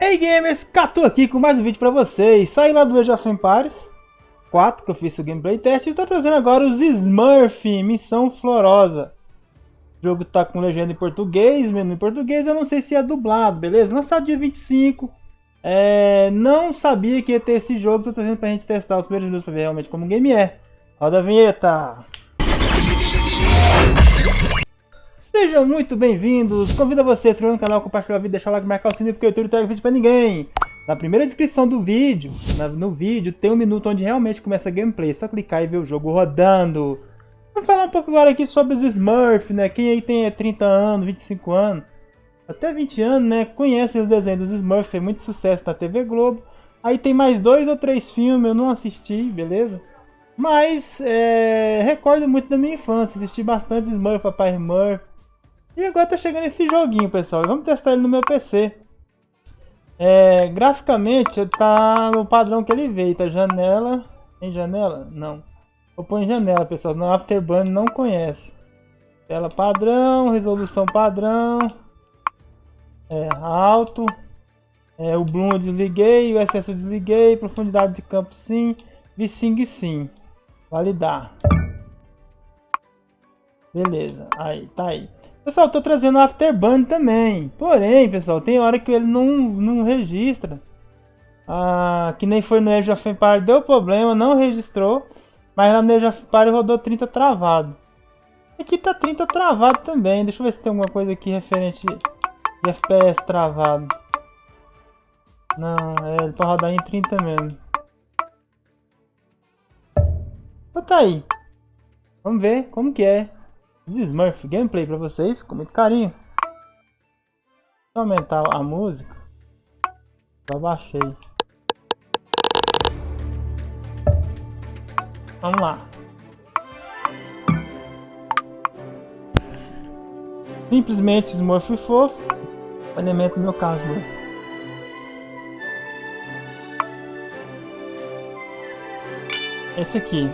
Hey gamers, Catu aqui com mais um vídeo pra vocês. Saí lá do VEJA 4, que eu fiz o gameplay teste, e estou trazendo agora os Smurfs, Missão Florrorosa. O jogo tá com legenda em português, menu em português, eu não sei se é dublado, beleza? Lançado dia 25. Não sabia que ia ter esse jogo, tô trazendo pra gente testar os primeiros minutos pra ver realmente como o game é. Roda a vinheta! Sejam muito bem-vindos, convido a você a se inscrever no canal, compartilhar o vídeo, deixar o like, marcar o sininho, porque o YouTube não entrega vídeo pra ninguém. Na primeira descrição do vídeo, no vídeo, tem um minuto onde realmente começa a gameplay, é só clicar e ver o jogo rodando. Vamos falar um pouco agora aqui sobre os Smurfs, né? Quem aí tem 30 anos, 25 anos, até 20 anos, né? Conhece os desenhos dos Smurfs, fez muito sucesso na TV Globo. Aí tem mais 2 ou 3 filmes, eu não assisti, beleza? Mas, recordo muito da minha infância, assisti bastante Smurf, Papai Smurf. E agora tá chegando esse joguinho, pessoal. Vamos testar ele no meu PC. Graficamente tá no padrão que ele veio, tá? Janela. Em janela? Não. Vou pôr em janela, pessoal. No Afterburn não conhece. Tela padrão, resolução padrão. Alto. O bloom eu desliguei, o excesso eu desliguei, profundidade de campo sim, V-Sync sim. Validar. Beleza, aí, tá aí. Pessoal, eu tô trazendo o Afterburn também. Porém, pessoal, tem hora que ele não registra. Que nem foi no Age of Empires, deu problema, não registrou. Mas lá no Age of Empires rodou 30 travado. Aqui tá 30 travado também. Deixa eu ver se tem alguma coisa aqui referente de FPS travado. Não, ele pode rodar em 30 mesmo. Então tá aí. Vamos ver como que é. Smurf gameplay pra vocês com muito carinho. Vou aumentar a música. Já baixei. Vamos lá. Simplesmente Smurf fofo. Elemento do meu caso. Esse aqui.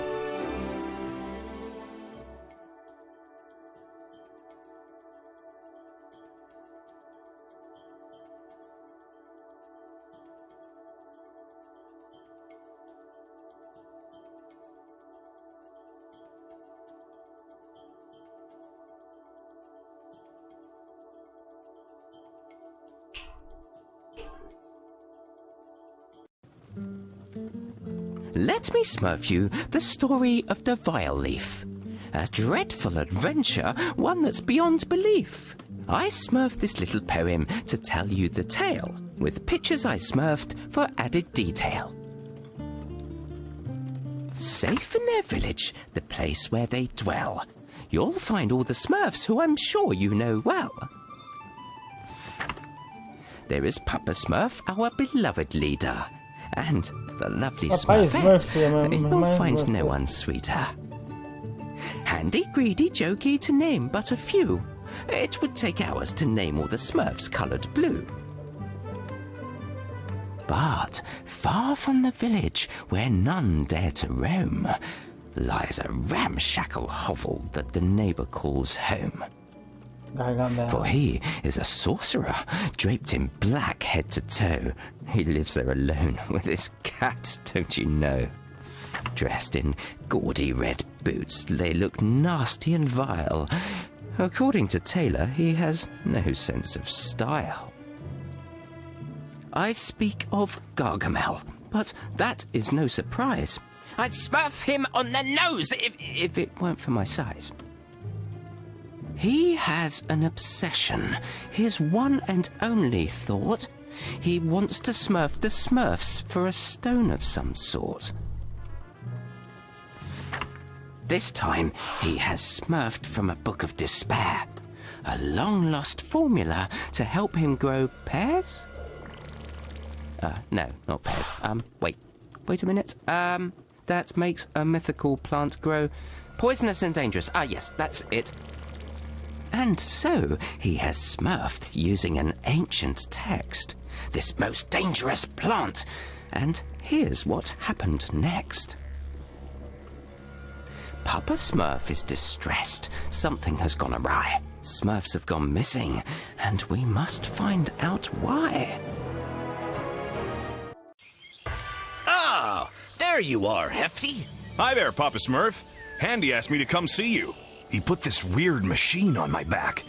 Let me smurf you the story of the Vile Leaf. A dreadful adventure, one that's beyond belief. I smurfed this little poem to tell you the tale, with pictures I smurfed for added detail. Safe in their village, the place where they dwell, you'll find all the Smurfs who I'm sure you know well. There is Papa Smurf, our beloved leader, and the lovely Smurfette, you'll find no one sweeter. Handy, greedy, jokey, to name but a few. It would take hours to name all the Smurfs coloured blue. But far from the village, where none dare to roam, lies a ramshackle hovel that the neighbour calls home. For he is a sorcerer, draped in black head to toe. He lives there alone with his cat, don't you know? Dressed in gaudy red boots, they look nasty and vile. According to Taylor, he has no sense of style. I speak of Gargamel, but that is no surprise. I'd smurf him on the nose if it weren't for my size. He has an obsession, his one and only thought. He wants to smurf the Smurfs for a stone of some sort. This time he has smurfed from a book of despair, a long-lost formula to help him grow pears? No, not pears. Wait a minute. That makes a mythical plant grow poisonous and dangerous. Yes, that's it. And so he has smurfed using an ancient text, this most dangerous plant. And here's what happened next. Papa Smurf is distressed. Something has gone awry. Smurfs have gone missing, and we must find out why. there you are, Hefty. Hi there, Papa Smurf. Handy asked me to come see you. He put this weird machine on my back.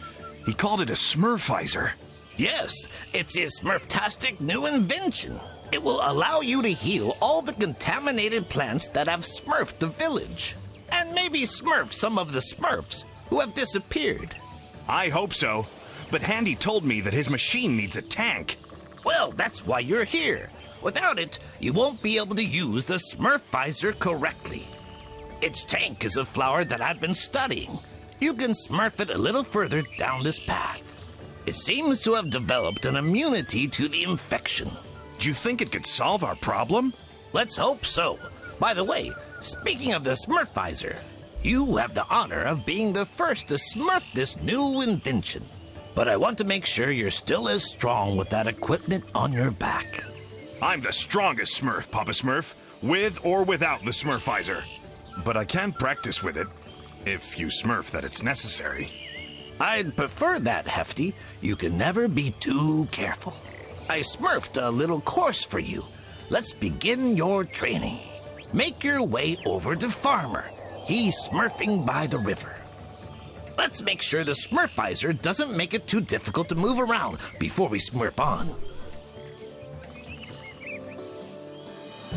He called it a Smurfizer. Yes, it's his Smurftastic new invention. It will allow you to heal all the contaminated plants that have smurfed the village. And maybe smurf some of the Smurfs who have disappeared. I hope so. But Handy told me that his machine needs a tank. Well, that's why you're here. Without it, you won't be able to use the Smurfizer correctly. Its tank is a flower that I've been studying. You can smurf it a little further down this path. It seems to have developed an immunity to the infection. Do you think it could solve our problem? Let's hope so. By the way, speaking of the Smurfizer, you have the honor of being the first to smurf this new invention. But I want to make sure you're still as strong with that equipment on your back. I'm the strongest Smurf, Papa Smurf, with or without the Smurfizer. But I can practice with it, if you smurf that it's necessary. I'd prefer that, Hefty. You can never be too careful. I smurfed a little course for you. Let's begin your training. Make your way over to Farmer. He's smurfing by the river. Let's make sure the Smurfizer doesn't make it too difficult to move around before we smurf on.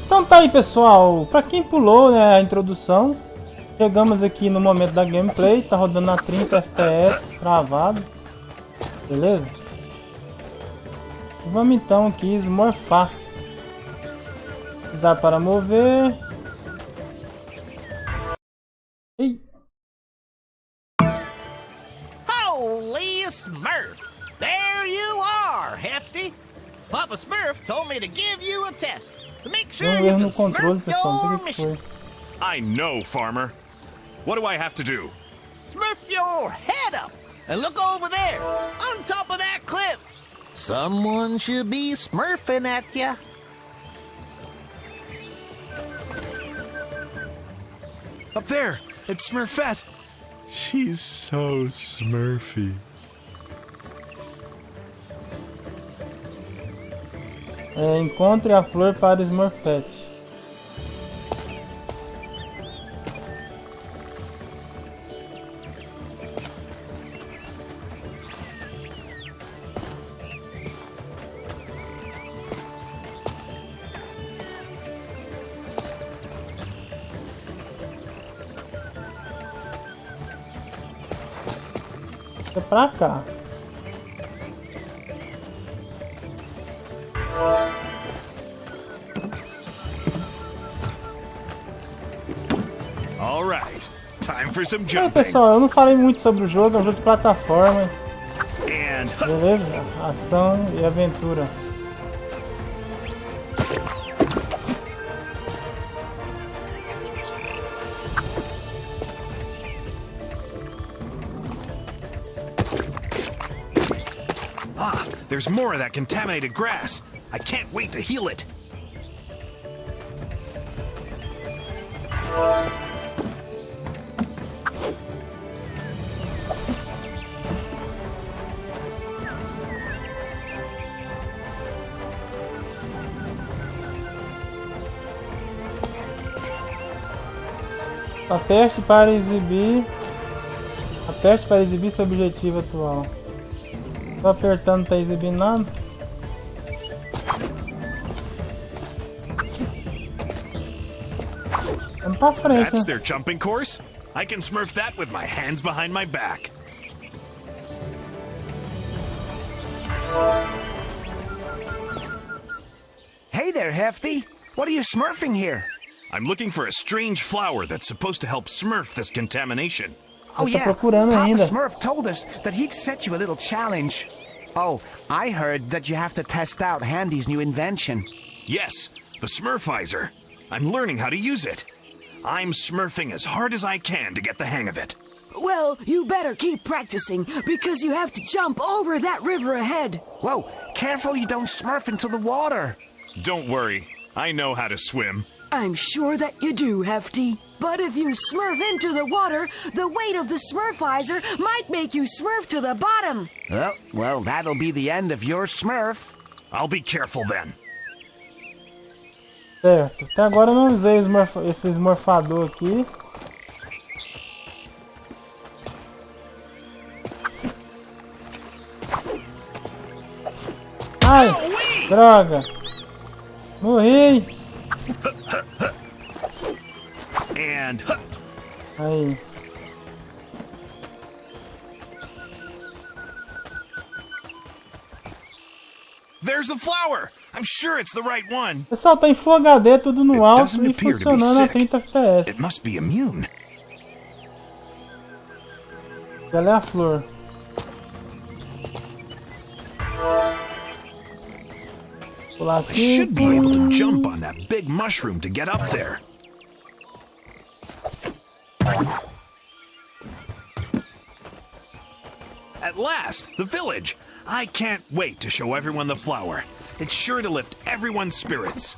Então tá aí, pessoal, pra quem pulou, né, a introdução, chegamos aqui no momento da gameplay, tá rodando a 30 FPS, travado, beleza? E vamos então aqui esmorfar. Dá para mover. Ei. Holy Smurf! There you are, Hefty! Papa Smurf told me to give you a test. To make sure you can smurf your mission. I know, Farmer. What do I have to do? Smurf your head up and look over there, on top of that cliff. Someone should be smurfing at ya. Up there, it's Smurfette. She's so smurfy. Encontre a flor para Smurfette. É pra cá. Aí, pessoal, eu não falei muito sobre o jogo, é um jogo de plataforma. Beleza? Ação e aventura. Ah, there's more of that contaminated grass. I can't wait to heal it. Aperte para exibir. Aperte para exibir seu objetivo atual. Tô apertando, não tá exibindo nada. Vamos pra frente. That's their jumping course. I can smurf that with my hands behind my back. Hey there, Hefty. What are you smurfing here? I'm looking for a strange flower that's supposed to help smurf this contamination. Oh yeah, Papa Smurf told us that he'd set you a little challenge. Oh, I heard that you have to test out Handy's new invention. Yes, the Smurfizer. I'm learning how to use it. I'm smurfing as hard as I can to get the hang of it. Well, you better keep practicing, because you have to jump over that river ahead. Whoa, careful you don't smurf into the water. Don't worry, I know how to swim. I'm sure that you do, Hefty. But if you smurf into the water, the weight of the Smurfizer might make you smurf to the bottom. Oh, well, that'll be the end of your smurf. I'll be careful then. Certo, até agora eu não usei esse esmorfador aqui. Ai, droga. Morri. Aí. There's the flower. I'm sure it's the right one. Pessoal, tá em Full HD, tudo no alto e funcionando a 30 FPS. It must be immune. Ela é a flor. Pular I aqui. should be able to jump on that big mushroom to get up there. At last, the village. I can't wait to show everyone the flower. It's sure to lift everyone's spirits.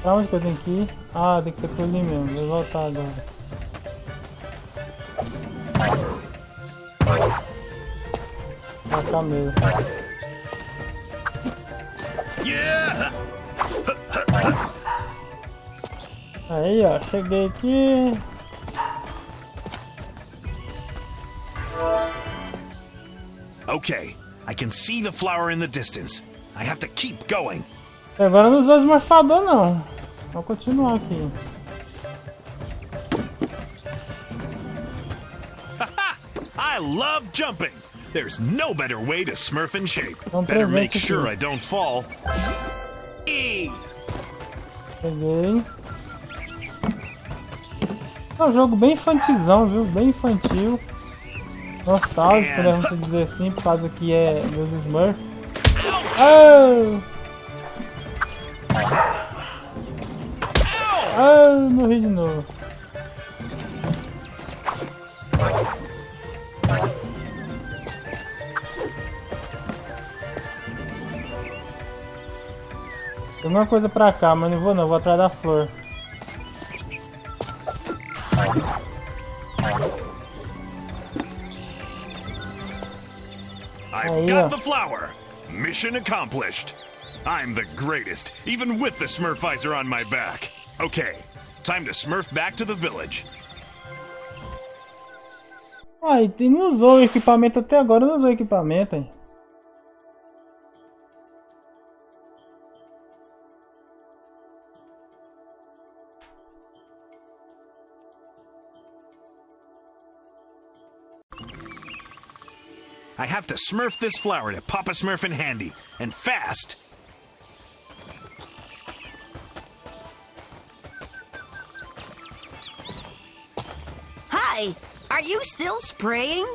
Pra onde que eu tenho que ir? Ah, tem que ser por ali mesmo. Vou voltar agora. Pra cá mesmo. Yeah! Aí, ó. Cheguei aqui. Okay, I can see the flower in the distance. I have to keep going. Agora não usou esmorfador não. Vou continuar aqui. I love jumping. There's no better way to smurf in shape. presente Better make aqui. sure I don't fall. Peguei. É um jogo bem infantilzão, viu? Bem infantil. Nostálgico, né? Vamos dizer assim, por causa que é dos Smurfs. Oh! Ah, morri de novo. Tem uma coisa pra cá, mas não vou atrás da flor. I've got the flower. Mission accomplished. I'm the greatest, even with the Smurfizer on my back. Okay, time to smurf back to the village. Ai, não usou o equipamento até agora, não usou o equipamento, hein? I have to smurf this flower to Papa Smurf in handy, and fast. Hi, are you still spraying?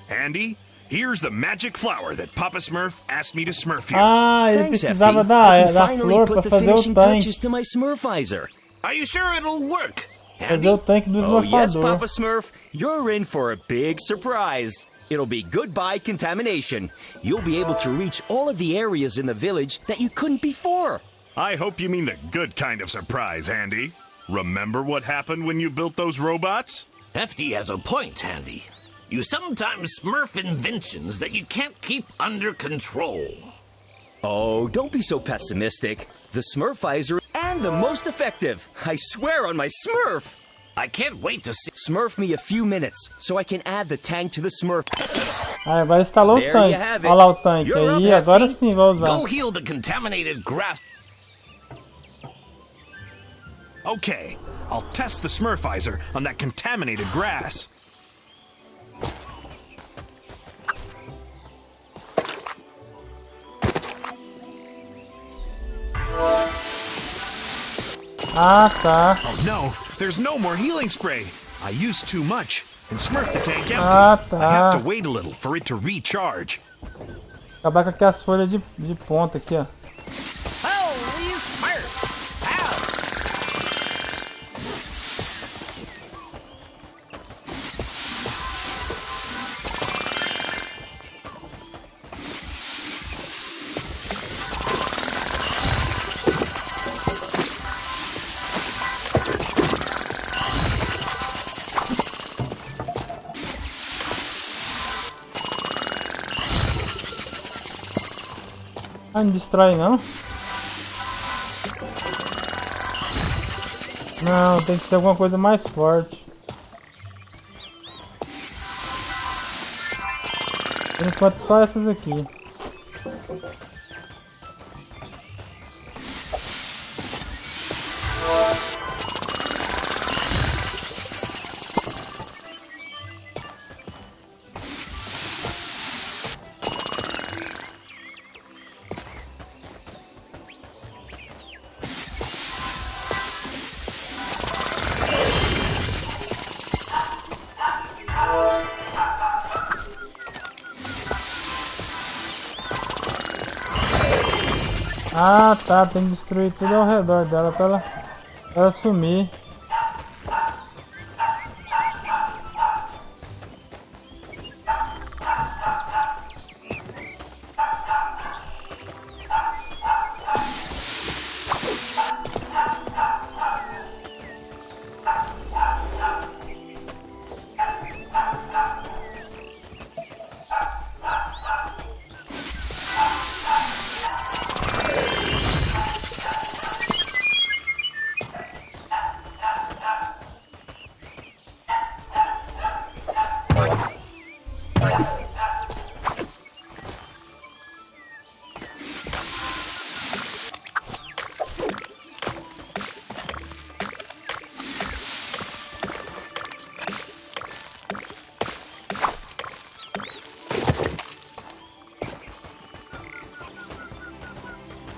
Handy, here's the magic flower that Papa Smurf asked me to smurf you. Ah, ele Thanks, precisava Hefty. da I can flor finally pra put the fazer o finishing tanque. touches to my Smurfizer. Are you sure it'll work, Fazer Handy? o tanque do Oh yes, esmorfador. Papa Smurf, you're in for a big surprise. It'll be goodbye contamination. You'll be able to reach all of the areas in the village that you couldn't before. I hope you mean the good kind of surprise, Handy. Remember what happened when you built those robots? Hefty has a point, Handy. You sometimes smurf inventions that you can't keep under control. Oh, don't be so pessimistic. The Smurfizer and the most effective. I swear on my Smurf. I can't wait to see. Smurf me a few minutes so I can add the tank to the Smurf. Ah, agora instalou o There tanque. you have it. Olha lá o tanque You're aí, up, agora Hefty. sim vai usar. Go heal the contaminated grass. Okay, I'll test the Smurfizer on that contaminated grass. Ah, tá. Oh no, there's no more healing spray. I used too much and smurfed the tank empty. Ah, tá. I have to wait a little for it to recharge. Acabar com aqui as folhas de ponta aqui, ó. Holy smurf! Ow! Ah, não destrói não. Não, tem que ser alguma coisa mais forte. Por enquanto só essas aqui. Ah, tá, tem que destruir tudo ao redor dela pra ela sumir.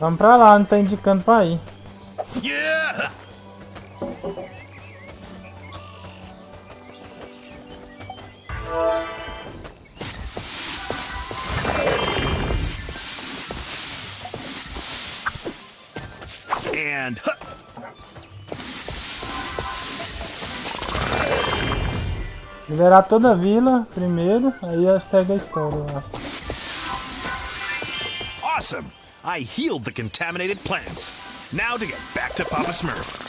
Vamos pra lá, não tá indicando pra ir. Yeah! And Liberar toda a vila primeiro, aí segue a história lá. awesome! I healed the contaminated plants. Now to get back to Papa Smurf.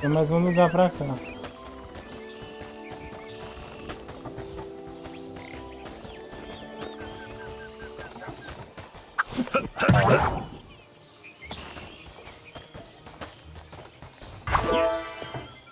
Tem mais um lugar pra cá.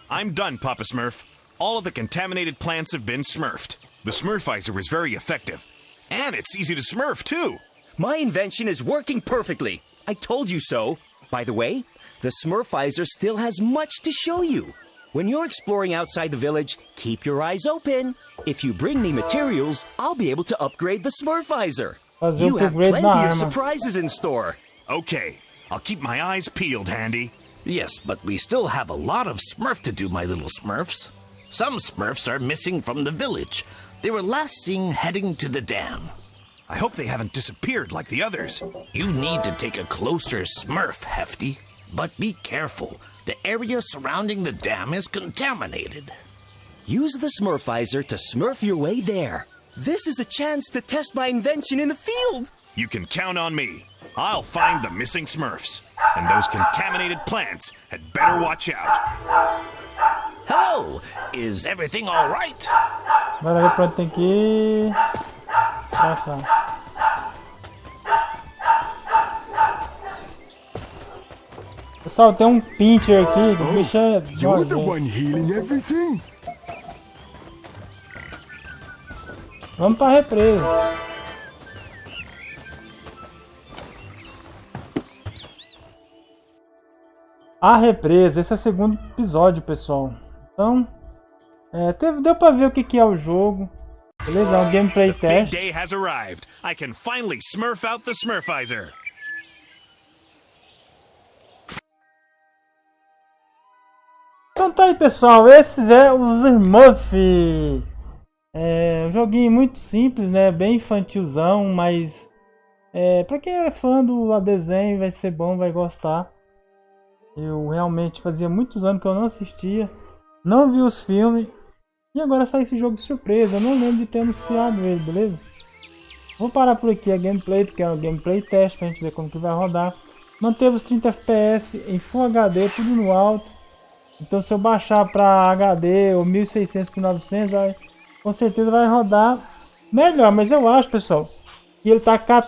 I'm done, Papa Smurf. All of the contaminated plants have been smurfed. The Smurfizer is very effective. And it's easy to smurf, too. My invention is working perfectly. I told you so. By the way, the Smurfizer still has much to show you. When you're exploring outside the village, keep your eyes open. If you bring me materials, I'll be able to upgrade the Smurfizer. You have plenty of surprises in store. Okay, I'll keep my eyes peeled, Handy. Yes, but we still have a lot of Smurf to do, my little Smurfs. Some Smurfs are missing from the village. They were last seen heading to the dam. I hope they haven't disappeared like the others. You need to take a closer Smurf, Hefty. But be careful. The area surrounding the dam is contaminated. Use the Smurfizer to smurf your way there. This is a chance to test my invention in the field. You can count on me. I'll find the missing Smurfs. And those contaminated plants had better watch out. Hello! Is everything all right? Bora ver pra onde tem que ir. Pra cá. Pessoal, tem um pincher aqui, que o bicho é... You're the one healing everything. Vamos pra represa. A represa, esse é o segundo episódio, pessoal. Então, deu pra ver o que é o jogo. Beleza, é um gameplay test. The big day has arrived. I can finally smurf out the Smurfizer. Então tá aí, pessoal, esses é os Smurfs. É um joguinho muito simples, né? Bem infantilzão, mas Pra quem é fã do desenho, vai ser bom, vai gostar. Eu realmente fazia muitos anos que eu não assistia, não vi os filmes. E agora sai esse jogo de surpresa, eu não lembro de ter anunciado ele, beleza? Vou parar por aqui a gameplay, porque é um gameplay teste pra gente ver como que vai rodar. Manteve os 30 FPS em Full HD, tudo no alto. Então se eu baixar para HD ou 1600 por 900, com certeza vai rodar melhor. Mas eu acho, pessoal, que ele tá com a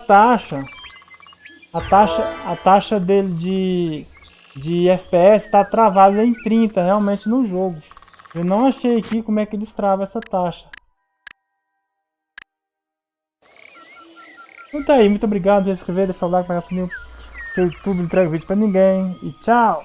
taxa dele de FPS tá travada em 30 realmente no jogo. Eu não achei aqui como é que eles travam essa taxa. Então tá aí, muito obrigado por se inscrever, deixar o like, para o sininho, que o YouTube não entrega vídeo pra ninguém. E tchau!